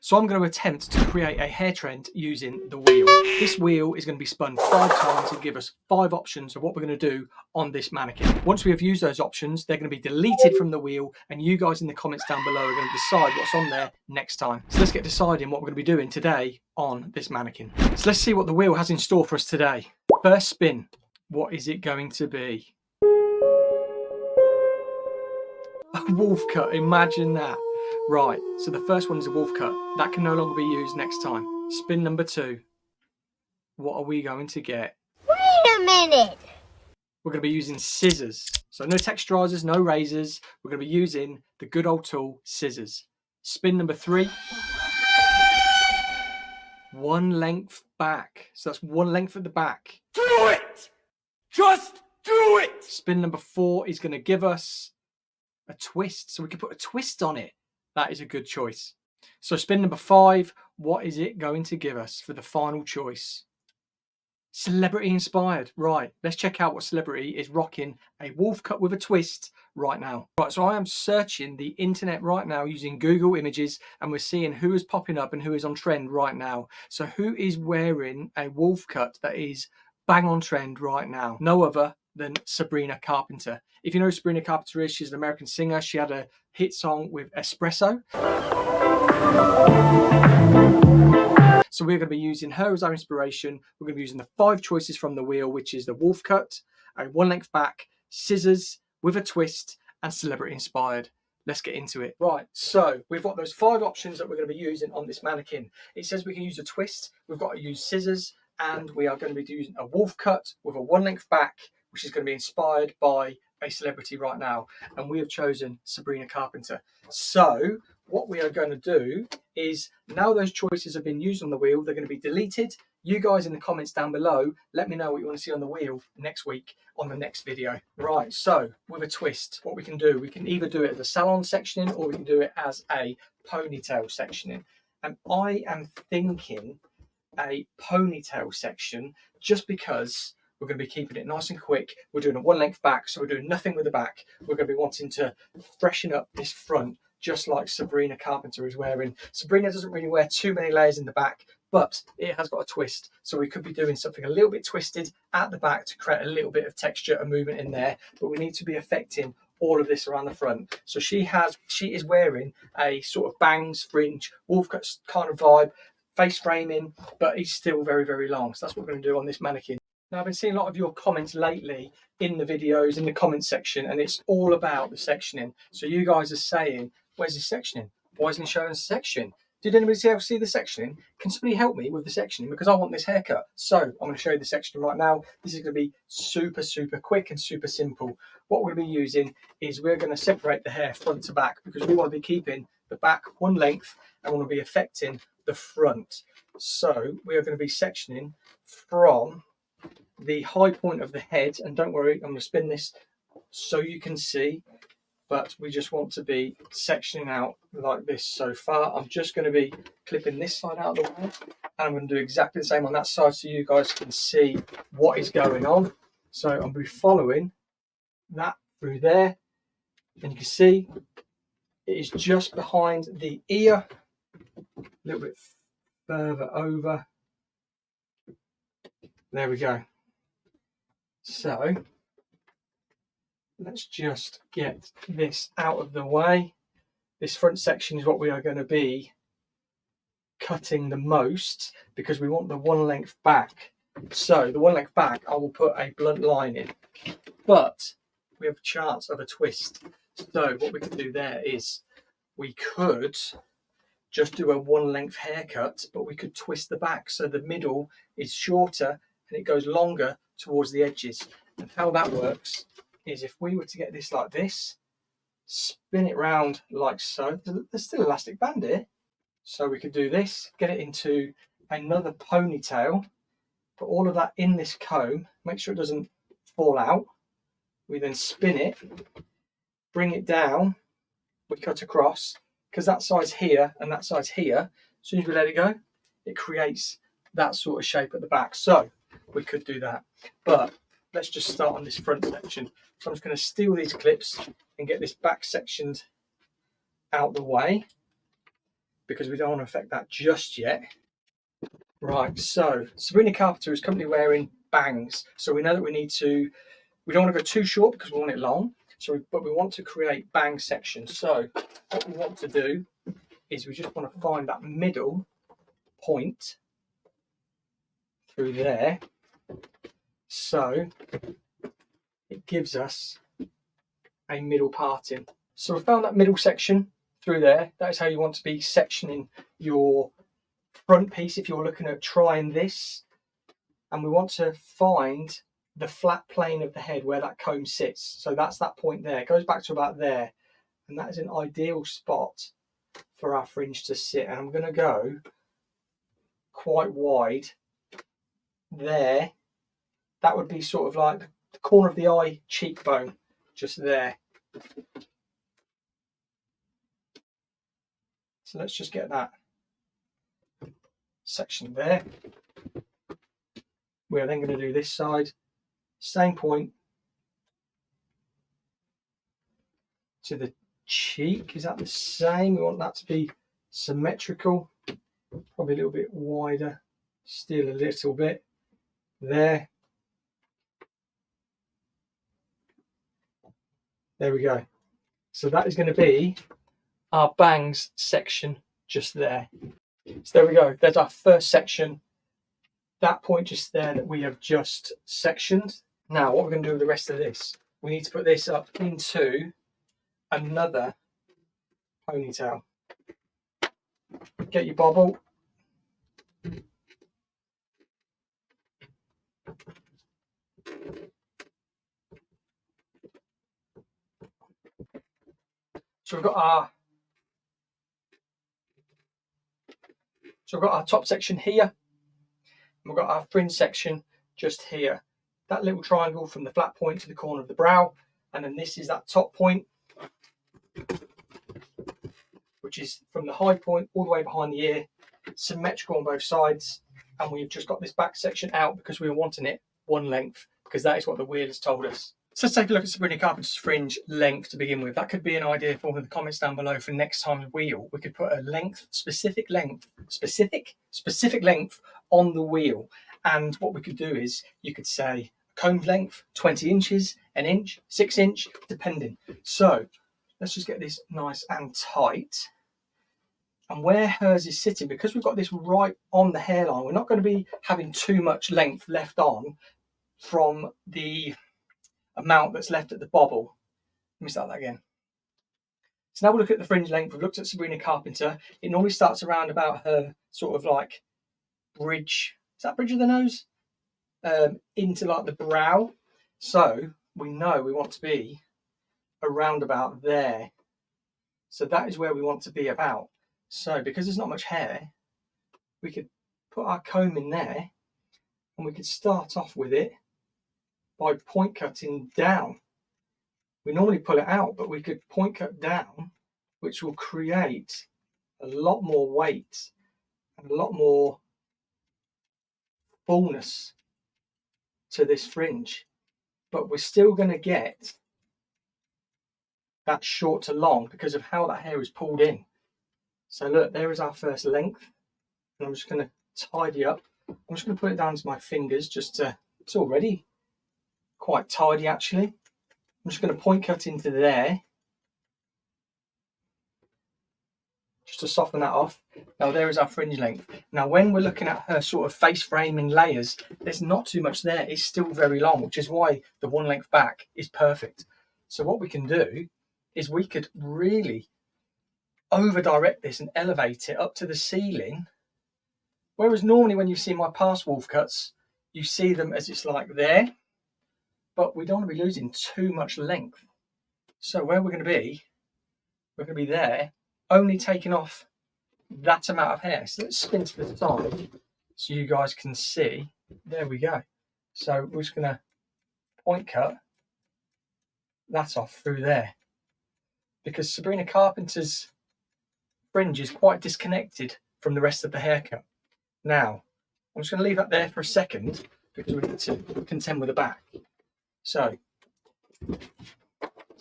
So I'm going to attempt to create a hair trend using the wheel. This wheel is going to be spun 5 times and give us 5 options of what we're going to do on this mannequin. Once we have used those options, they're going to be deleted from the wheel, and you guys in the comments down below are going to decide what's on there next time. So let's get deciding what we're going to be doing today on this mannequin. So let's see what the wheel has in store for us today. First spin. What is it going to be? A wolf cut, imagine that. Right, so the first one is a wolf cut. That can no longer be used next time. Spin number 2. What are we going to get? Wait a minute! We're going to be using scissors. So no texturizers, no razors. We're going to be using the good old tool, scissors. Spin number 3. 1 length back. So that's 1 length at the back. Do it! Just do it! Spin number 4 is going to give us a twist. So we can put a twist on it. That is a good choice. So spin number 5, what is it going to give us for the final choice? Celebrity inspired. Right, let's check out what celebrity is rocking a wolf cut with a twist right now. Right, so I am searching the internet right now using Google Images, and we're seeing who is popping up and who is on trend right now. So who is wearing a wolf cut that is bang on trend right now? No other than Sabrina Carpenter. If you know who Sabrina Carpenter is, she's an American singer. She had a hit song with Espresso. So we're going to be using her as our inspiration. We're going to be using the 5 choices from the wheel, which is the wolf cut, a 1 length back, scissors with a twist, and celebrity inspired. Let's get into it. Right, so we've got those 5 options that we're going to be using on this mannequin. It says we can use a twist, we've got to use scissors, and we are going to be using a wolf cut with a 1 length back, which is going to be inspired by a celebrity right now. And we have chosen Sabrina Carpenter. So what we are going to do is, now those choices have been used on the wheel, they're going to be deleted. You guys in the comments down below, let me know what you want to see on the wheel next week on the next video. Right, so with a twist, what we can do, we can either do it as a salon sectioning or we can do it as a ponytail sectioning. And I am thinking a ponytail section, just because we're going to be keeping it nice and quick. We're doing a 1 length back, so we're doing nothing with the back. We're going to be wanting to freshen up this front, just like Sabrina Carpenter is wearing. Sabrina doesn't really wear too many layers in the back, but it has got a twist. So we could be doing something a little bit twisted at the back to create a little bit of texture and movement in there, but we need to be affecting all of this around the front. So she is wearing a sort of bangs, fringe, wolf cut kind of vibe, face framing, but it's still very, very long. So that's what we're going to do on this mannequin. Now, I've been seeing a lot of your comments lately in the videos, in the comments section, and it's all about the sectioning. So you guys are saying, where's the sectioning? Why isn't he showing us the section? Did anybody else see the sectioning? Can somebody help me with the sectioning? Because I want this haircut. So I'm going to show you the sectioning right now. This is going to be super, super quick and super simple. What we're going to be using is we're going to separate the hair front to back, because we want to be keeping the back 1 length and want to be affecting the front. So we are going to be sectioning from the high point of the head, and don't worry, I'm going to spin this so you can see, but we just want to be sectioning out like this. So far I'm just going to be clipping this side out of the way, and I'm going to do exactly the same on that side so you guys can see what is going on. So I'm going to be following that through there, and you can see it is just behind the ear, a little bit further over. There we go. So let's just get this out of the way. This front section is what we are going to be cutting the most, because we want the 1 length back. So the 1 length back, I will put a blunt line in, but we have a chance of a twist. So what we can do there is we could just do a 1 length haircut, but we could twist the back so the middle is shorter and it goes longer towards the edges. And how that works is, if we were to get this like this, spin it round like so, there's still elastic band here, so we could do this, get it into another ponytail, put all of that in this comb, make sure it doesn't fall out. We then spin it, bring it down, we cut across, because that side's here and that side's here. As soon as we let it go, it creates that sort of shape at the back. So we could do that, but let's just start on this front section. So I'm just going to steal these clips and get this back sectioned out the way. because we don't want to affect that just yet. Right, so Sabrina Carpenter is currently wearing bangs, so we know that we don't want to go too short because we want it long, but we want to create bang sections. So what we want to do is we just want to find that middle point through there, so it gives us a middle parting. So we found that middle section through there. That is how you want to be sectioning your front piece if you're looking at trying this. And we want to find the flat plane of the head where that comb sits. So that's that point there. It goes back to about there. And that is an ideal spot for our fringe to sit. And I'm going to go quite wide there. That would be sort of like the corner of the eye cheekbone, just there. So let's just get that section there. We're then going to do this side, same point to the cheek. Is that the same? We want that to be symmetrical, probably a little bit wider, still a little bit there. There we go. So that is going to be our bangs section just there. So there we go. There's our first section. That point just there that we have just sectioned. Now what we're going to do with the rest of this, we need to put this up into another ponytail. Get your bobble. So we've got our top section here. We've got our fringe section just here. That little triangle from the flat point to the corner of the brow, and then this is that top point, which is from the high point all the way behind the ear, symmetrical on both sides. And we've just got this back section out because we were wanting it one length, because that is what the wheel has told us. So let's take a look at Sabrina Carpenter's fringe length to begin with. That could be an idea for one of the comments down below for next time's wheel. We could put a specific length on the wheel. And what we could do is, you could say comb length, 20 inches, an inch, 6 inch, depending. So let's just get this nice and tight. And where hers is sitting, because we've got this right on the hairline, we're not going to be having too much length left on from the amount that's left at the bobble. Let me start that again. So now we'll look at the fringe length. We've looked at Sabrina Carpenter. It normally starts around about her sort of like bridge. Is that bridge of the nose? Into like the brow. So we know we want to be around about there. So that is where we want to be about. So because there's not much hair, we could put our comb in there and we could start off with it by point cutting down. We normally pull it out, but we could point cut down, which will create a lot more weight and a lot more fullness to this fringe. But we're still going to get that short to long because of how that hair is pulled in. So look, there is our first length. And I'm just going to tidy up. I'm just going to put it down to my fingers it's already quite tidy actually. I'm just going to point cut into there just to soften that off. Now there is our fringe length. Now when we're looking at her sort of face frame in layers, there's not too much there. It's still very long, which is why the one length back is perfect. So what we can do is we could really over direct this and elevate it up to the ceiling. Whereas normally when you see my past wolf cuts, you see them as it's like there, but we don't want to be losing too much length. So where we're going to be there, only taking off that amount of hair. So let's spin to the side so you guys can see. There we go. So we're just going to point cut that off through there, because Sabrina Carpenter's fringe is quite disconnected from the rest of the haircut. Now, I'm just going to leave that there for a second because we need to contend with the back. So,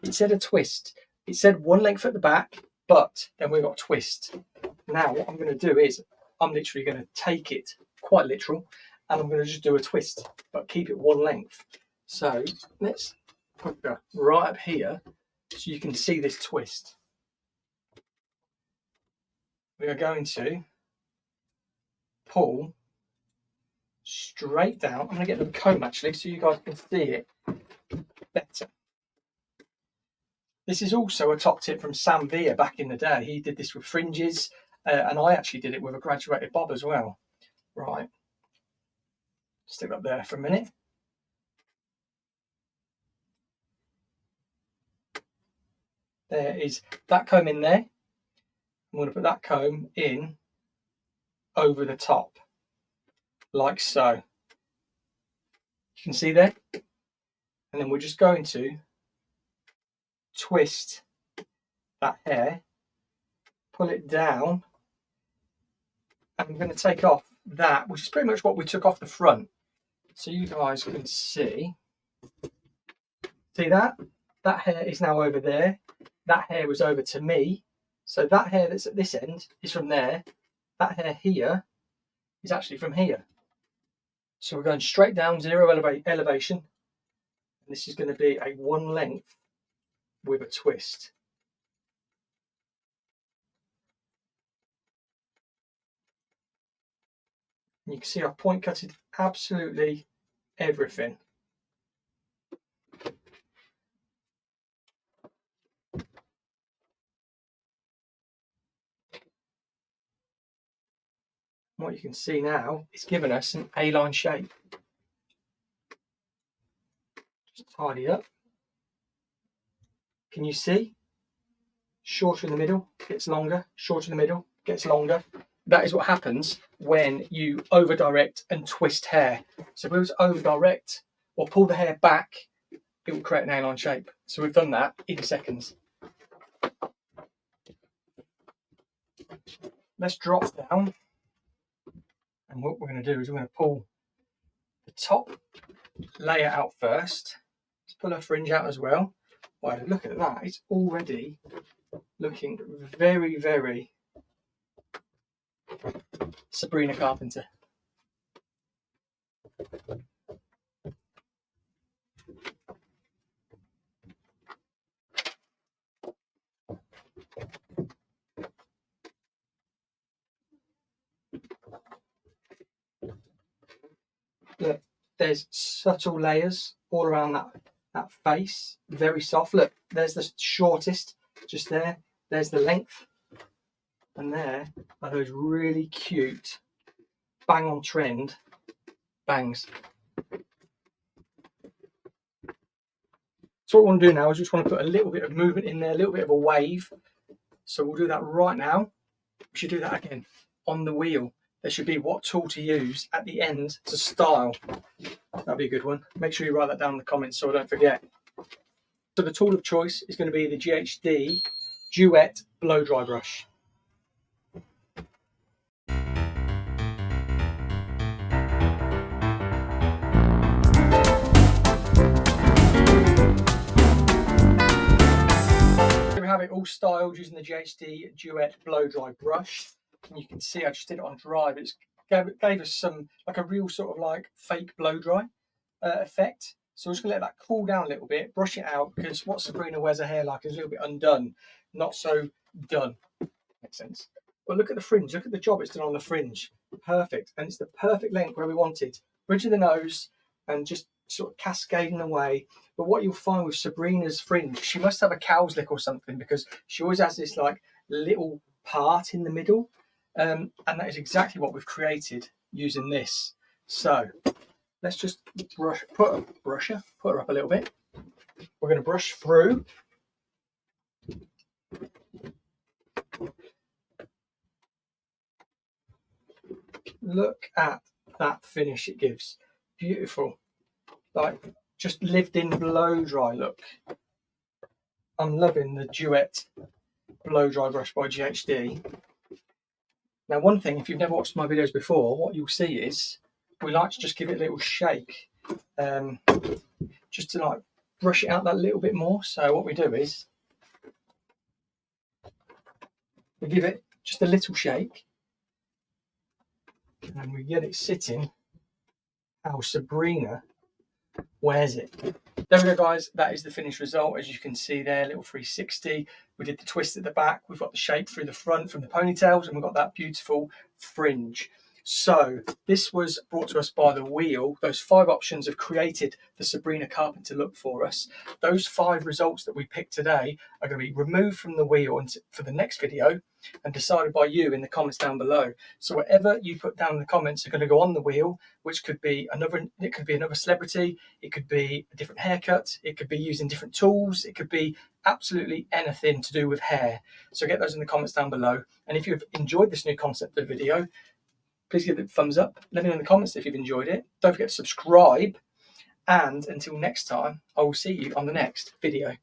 it said a twist. It said one length at the back but then we've got twist. Now what I'm going to do is I'm literally going to take it, quite literal, and I'm going to just do a twist, but keep it one length. So let's put it right up here so you can see this twist. We are going to pull straight down. I'm going to get the comb actually so you guys can see it better. This is also a top tip from Sam Vere back in the day. He did this with fringes, and I actually did it with a graduated bob as well. Right, stick up there for a minute. There is that comb in there. I'm going to put that comb in over the top, like so. You can see there? And then we're just going to twist that hair, pull it down, and I'm going to take off that, which is pretty much what we took off the front. So you guys can see that? That hair is now over there. That hair was over to me. So that hair that's at this end is from there. That hair here is actually from here. So we're going straight down, zero elevation. And this is going to be a one length with a twist. And you can see I've point cutted absolutely everything. What you can see now, it's given us an A-line shape. Just tidy up. Can you see? Shorter in the middle, gets longer. Shorter in the middle, gets longer. That is what happens when you over direct and twist hair. So if we was over direct or pull the hair back, it will create an A-line shape. So we've done that in seconds. Let's drop down. And what we're going to do is we're going to pull the top layer out first. Let's pull our fringe out as well. Wow, look at that. It's already looking very, very Sabrina Carpenter. Look, there's subtle layers all around that face, very soft. Look, there's the shortest just there. There's the length. And there are those really cute, bang on trend bangs. So what we want to do now is just want to put a little bit of movement in there, a little bit of a wave. So we'll do that right now. We should do that again on the wheel. There should be what tool to use at the end to style. That'd be a good one. Make sure you write that down in the comments so I don't forget. So the tool of choice is going to be the GHD Duet Blow Dry Brush. We have it all styled using the GHD Duet Blow Dry Brush. And you can see I just did it on dry, but it gave us some, like a real sort of like fake blow dry effect. So we're just gonna let that cool down a little bit, brush it out, because what Sabrina wears her hair like is a little bit undone, not so done. Makes sense. But look at the fringe, look at the job it's done on the fringe. Perfect, and it's the perfect length where we wanted. Bridge of the nose and just sort of cascading away. But what you'll find with Sabrina's fringe, she must have a cow's lick or something, because she always has this like little part in the middle. And that is exactly what we've created using this. So let's just put her up a little bit. We're going to brush through. Look at that finish it gives. Beautiful. Like just lived in blow dry look. I'm loving the Duet Blow Dry Brush by GHD. Now, one thing, if you've never watched my videos before, what you'll see is we like to just give it a little shake, just to like brush it out that little bit more. So what we do is We give it just a little shake and we get it sitting how Sabrina wears it. There we go, guys. That is the finished result. As you can see there, little 360. We did the twist at the back. We've got the shape through the front from the ponytails, and we've got that beautiful fringe. So this was brought to us by the wheel. Those 5 options have created the Sabrina Carpenter look for us. Those 5 results that we picked today are going to be removed from the wheel for the next video and decided by you in the comments down below. So whatever you put down in the comments are going to go on the wheel, which could be another celebrity, it could be a different haircut, it could be using different tools, it could be absolutely anything to do with hair. So get those in the comments down below. And if you've enjoyed this new concept of the video, please give it a thumbs up. Let me know in the comments if you've enjoyed it. Don't forget to subscribe. And until next time, I will see you on the next video.